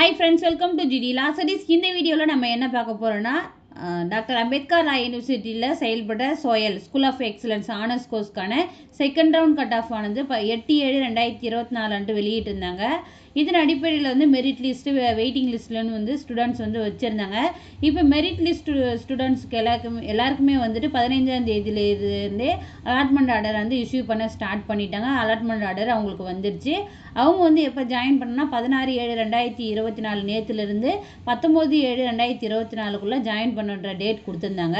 Hi friends, welcome to GD. Last days இந்த வீடியோல நம்ம என்ன பார்க்க போறோம்னா டாக்டர் அம்பேத்கர் ராய் யூனிவர்சிட்டியில் செயல்பட்ட சோயல் ஸ்கூல் ஆஃப் எக்ஸலன்ஸ் ஆனர்ஸ் கோர்ஸ்க்கான செகண்ட் ரவுண்ட் கட் ஆஃப் ஆனது 8/7/2024 அன்று வெளியிட்டிருந்தாங்க. இதன் அடிப்படையில் வந்து மெரிட் லிஸ்ட்டு வெயிட்டிங் லிஸ்ட்லன்னு வந்து ஸ்டூடெண்ட்ஸ் வந்து வச்சுருந்தாங்க. இப்போ மெரிட் லிஸ்ட் ஸ்டூடெண்ட்ஸ்க்கு எல்லாருக்குமே வந்துட்டு 15ஆம் தேதியிலேருந்தே அலாட்மெண்ட் ஆர்டர் வந்து இஷ்யூ பண்ண ஸ்டார்ட் பண்ணிட்டாங்க. அலாட்மெண்ட் ஆர்டர் அவங்களுக்கு வந்துடுச்சு. அவங்க வந்து எப்போ ஜாயின் பண்ணனா 16/7/2024 நேற்றுலேருந்து 19/7/2024 ஜாயின் பண்ணுற டேட் கொடுத்துருந்தாங்க.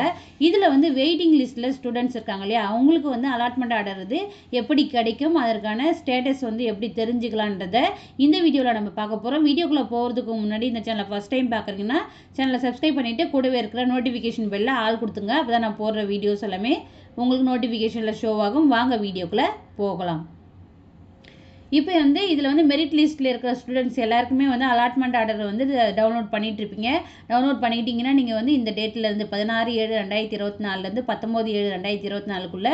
இதில் வந்து வெயிட்டிங் லிஸ்ட்டில் ஸ்டூடெண்ட்ஸ் இருக்காங்க இல்லையா, அவங்களுக்கு வந்து அலாட்மெண்ட் ஆர்டர் வந்து எப்படி கிடைக்கும், அதற்கான ஸ்டேட்டஸ் வந்து எப்படி தெரிஞ்சுக்கலான்றதை இந்த வீடியோவில் நம்ம பார்க்க போகிறோம். வீடியோக்குள்ளே போகிறதுக்கு முன்னாடி இந்த சேனலை ஃபஸ்ட் டைம் பார்க்குறீங்கன்னா சேனலை சப்ஸ்கிரைப் பண்ணிவிட்டு கூடவே இருக்கிற நோட்டிஃபிகேஷன் பெல்ல ஆல் கொடுத்துங்க. அப்போ தான் நான் போடுற வீடியோஸ் எல்லாமே உங்களுக்கு நோட்டிஃபிகேஷனில் ஷோ ஆகும். வாங்க வீடியோக்குள்ளே போகலாம். இப்போ வந்து இதில் வந்து மெரிட் லிஸ்ட்டில் இருக்கிற ஸ்டூடெண்ட்ஸ் எல்லாருக்குமே வந்து அலாட்மெண்ட் ஆர்டர் வந்து டவுன்லோட் பண்ணிகிட்ருப்பீங்க. டவுன்லோட் பண்ணிக்கிட்டிங்கன்னா நீங்கள் வந்து இந்த டேட்லேருந்து 16/7/2024 19/7/2024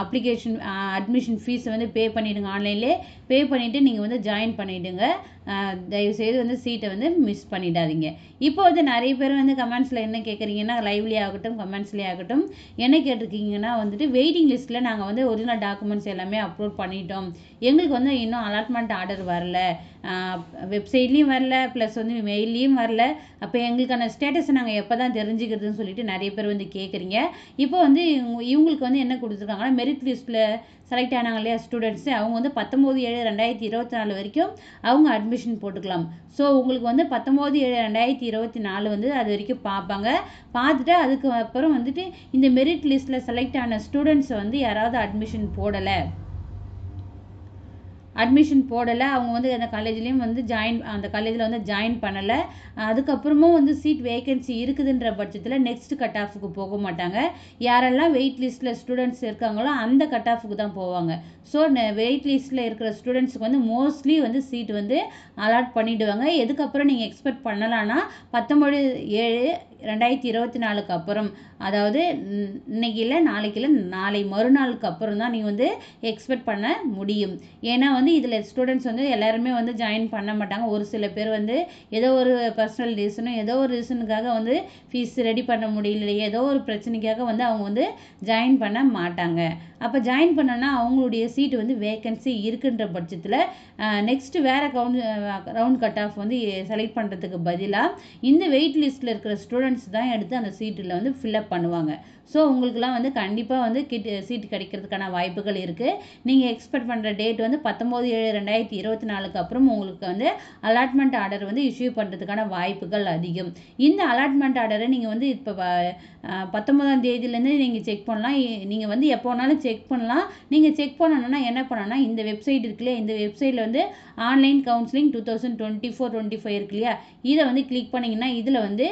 அப்ளிகேஷன் அட்மிஷன் ஃபீஸை வந்து பே பண்ணிவிடுங்க. ஆன்லைன்லேயே பே பண்ணிவிட்டு நீங்கள் வந்து ஜாயின் பண்ணிவிடுங்க. தயவுசெய்து வந்து சீட்டை வந்து மிஸ் பண்ணிடாதீங்க. இப்போ வந்து நிறைய பேர் வந்து கமெண்ட்ஸில் என்ன கேட்குறீங்கன்னா, லைவ்லேயே ஆகட்டும் கமெண்ட்ஸ்லேயே ஆகட்டும் என்ன கேட்டிருக்கீங்கன்னா வந்துட்டு வெயிட்டிங் லிஸ்ட்டில் நாங்கள் வந்து ஒரிஜினல் டாக்குமெண்ட்ஸ் எல்லாமே அப்லோட் பண்ணிட்டோம், எங்களுக்கு வந்து இன்னும் அலாட்மெண்ட் ஆர்டர் வரல, வெப்சைட்லேயும் வரல, ப்ளஸ் வந்து மெயில்லையும் வரல, அப்போ எங்களுக்கான ஸ்டேட்டஸை நாங்கள் எப்போ தான் தெரிஞ்சுக்கிறதுன்னு சொல்லிட்டு நிறைய பேர் வந்து கேட்குறீங்க. இப்போ வந்து இவங்களுக்கு வந்து என்ன கொடுத்துருக்காங்கன்னா, மெரிட் லிஸ்ட்டில் செலக்ட் ஆனாங்க இல்லையா ஸ்டூடெண்ட்ஸு, அவங்க வந்து 19/7/2024 வரைக்கும் அவங்க அட்மிஷன் போட்டுக்கலாம். ஸோ உங்களுக்கு வந்து 19/7/2024 வந்து அது வரைக்கும் பார்ப்பாங்க. பார்த்துட்டு அதுக்கு அப்புறம் வந்துட்டு இந்த மெரிட் லிஸ்ட்டில் செலக்ட் ஆன ஸ்டூடெண்ட்ஸை வந்து யாராவது அட்மிஷன் போடலை, அவங்க வந்து அந்த காலேஜ்லேயும் வந்து அந்த காலேஜில் வந்து ஜாயின் பண்ணலை, அதுக்கப்புறமும் வந்து சீட் வேகன்சி இருக்குதுன்ற பட்சத்தில் நெக்ஸ்ட் கட் ஆஃபுக்கு போக மாட்டாங்க. யாரெல்லாம் வெயிட் லிஸ்ட்டில் ஸ்டூடெண்ட்ஸ் இருக்காங்களோ அந்த கட் ஆஃபுக்கு தான் போவாங்க. ஸோ வெயிட் லிஸ்ட்டில் இருக்கிற ஸ்டூடெண்ட்ஸுக்கு வந்து மோஸ்ட்லி வந்து சீட் வந்து அலாட் பண்ணிவிடுவாங்க. எதுக்கப்புறம் நீங்கள் எக்ஸ்பெக்ட் பண்ணலான்னா 19/7/2024 அப்புறம், அதாவது இன்னைக்கு இல்லை நாளைக்கு இல்லை நாளை மறுநாளுக்கு அப்புறம் தான் நீங்கள் வந்து எக்ஸ்பெக்ட் பண்ண முடியும். ஏன்னா வந்து இதில் ஸ்டூடெண்ட்ஸ் வந்து எல்லாருமே வந்து ஜாயின் பண்ண மாட்டாங்க. ஒரு சில பேர் வந்து ஏதோ ஒரு பர்சனல் ரீசனும் ஏதோ ஒரு ரீசனுக்காக வந்து ஃபீஸ் ரெடி பண்ண முடியல, ஏதோ ஒரு பிரச்சனைக்காக வந்து அவங்க வந்து ஜாயின் பண்ண மாட்டாங்க. அப்போ ஜாயின் பண்ணோன்னா அவங்களுடைய சீட்டு வந்து வேக்கன்சி இருக்குன்ற பட்சத்தில் நெக்ஸ்ட் வேறு ரவுண்ட் கட் ஆஃப் வந்து செலக்ட் பண்ணுறதுக்கு பதிலாக இந்த வெயிட் லிஸ்ட்டில் இருக்கிற ஸ்டூடெண்ட்ஸ் தான் எடுத்து அந்த சீட்டில் வந்து ஃபில்அப் பண்ணுவாங்க. ஸோ உங்களுக்குலாம் வந்து கண்டிப்பாக வந்து சீட் கிடைக்கிறதுக்கான வாய்ப்புகள் இருக்குது. நீங்கள் எக்ஸ்பெக்ட் பண்ணுற டேட் வந்து 19/7/2024 அப்புறம் உங்களுக்கு வந்து அலாட்மெண்ட் ஆர்டர் வந்து இஷ்யூ பண்ணுறதுக்கான வாய்ப்புகள் அதிகம். இந்த அலாட்மெண்ட் ஆர்டரை நீங்கள் வந்து இப்போ 19ஆம் தேதியிலேருந்து நீங்கள் செக் பண்ணலாம். நீங்கள் வந்து எப்போ வேணாலும் செக் பண்ணலாம். நீங்கள் செக் பண்ணணுன்னா என்ன பண்ணணும்னா, இந்த வெப்சைட் இருக்கு இல்லையா, இந்த வெப்சைட்டில் வந்து ஆன்லைன் கவுன்சிலிங் 2024-25 இருக்கு இல்லையா, இதை வந்து கிளிக் பண்ணிங்கன்னா இதில் வந்து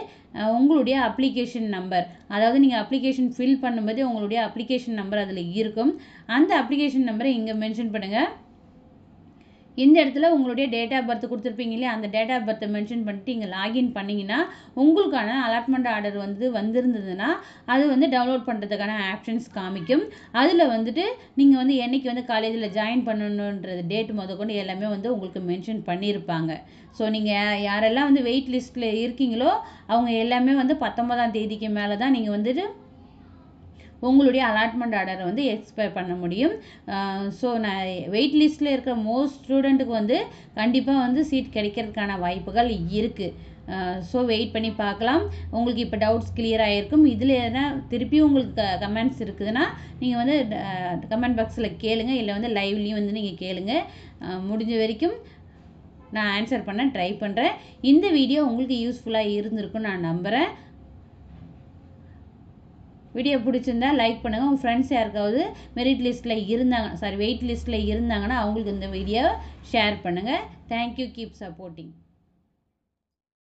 உங்களுடைய அப்ளிகேஷன் நம்பர், அதாவது நீங்கள் அப்ளிகேஷன் ஃபில் பண்ணும்போது உங்களுடைய அப்ளிகேஷன் நம்பர் அதில் இருக்கும். அந்த அப்ளிகேஷன் நம்பரை இங்கே மென்ஷன் பண்ணுங்கள். இந்த இடத்துல உங்களுடைய டேட் ஆஃப் பர்த் கொடுத்துருப்பீங்க இல்லையா, அந்த டேட் ஆஃப் பர்த்தை மென்ஷன் பண்ணிட்டு இங்கே லாகின் பண்ணிங்கன்னா உங்களுக்கான அலாட்மெண்ட் ஆர்டர் வந்து வந்திருந்ததுன்னா அது வந்து டவுன்லோட் பண்ணுறதுக்கான ஆப்ஷன்ஸ் காமிக்கும். அதில் வந்துட்டு நீங்கள் வந்து என்றைக்கு வந்து காலேஜில் ஜாயின் பண்ணணுன்றது டேட் முதற்கொண்டு எல்லாமே வந்து உங்களுக்கு மென்ஷன் பண்ணியிருப்பாங்க. ஸோ நீங்கள் யாரெல்லாம் வந்து வெயிட் லிஸ்ட்டில் இருக்கீங்களோ அவங்க எல்லாமே வந்து 19ஆம் தேதிக்கு மேலே தான் நீங்கள் வந்துட்டு உங்களுடைய அலாட்மெண்ட் ஆர்டரை வந்து எக்ஸ்பெக்ட் பண்ண முடியும். ஸோ நான் வெயிட் லிஸ்ட்டில் இருக்கிற மோஸ்ட் ஸ்டூடெண்ட்டுக்கு வந்து கண்டிப்பாக வந்து சீட் கிடைக்கிறதுக்கான வாய்ப்புகள் இருக்குது. ஸோ வெயிட் பண்ணி பார்க்கலாம். உங்களுக்கு இப்போ டவுட்ஸ் கிளியர் ஆகிருக்கும். இதில் எதனா திருப்பி உங்களுக்கு கமெண்ட்ஸ் இருக்குதுன்னா நீங்கள் வந்து கமெண்ட் பாக்ஸில் கேளுங்க, இல்லை வந்து லைவ்லேயும் வந்து நீங்கள் கேளுங்க. முடிஞ்ச வரைக்கும் நான் ஆன்சர் பண்ண ட்ரை பண்ணுறேன். இந்த வீடியோ உங்களுக்கு யூஸ்ஃபுல்லாக இருந்திருக்குன்னு நான் நம்புகிறேன். வீடியோ பிடிச்சிருந்தா லைக் பண்ணுங்கள். உங்கள் ஃப்ரெண்ட்ஸ் யாருக்காவது வெயிட் லிஸ்ட்டில் இருந்தாங்கன்னா அவங்களுக்கு இந்த வீடியோ ஷேர் பண்ணுங்கள். தேங்க்யூ. Keep supporting.